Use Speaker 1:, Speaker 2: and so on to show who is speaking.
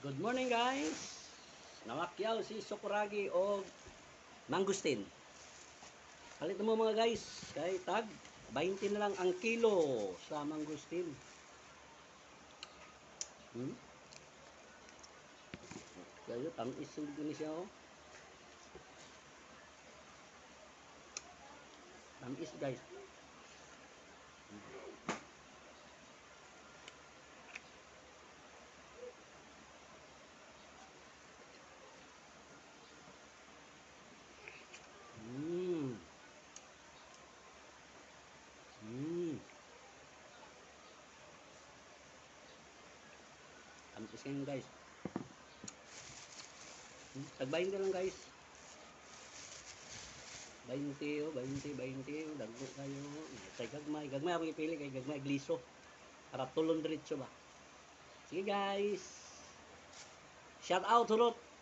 Speaker 1: Good morning guys. Namakyaw si Sokoragi o mangustin. Palit mo mga guys. Kay tag 20 na lang ang kilo sa mangustin. Kaya tamis din siya oh. Tamis guys. Tamis yan guys. Tagbayin ka lang guys. 20 oh, 20 dagko kayo. Kay gagmay ang ipili kay gagmay gliso. Para tulon diretso ba. Sige guys. Shout out hulot.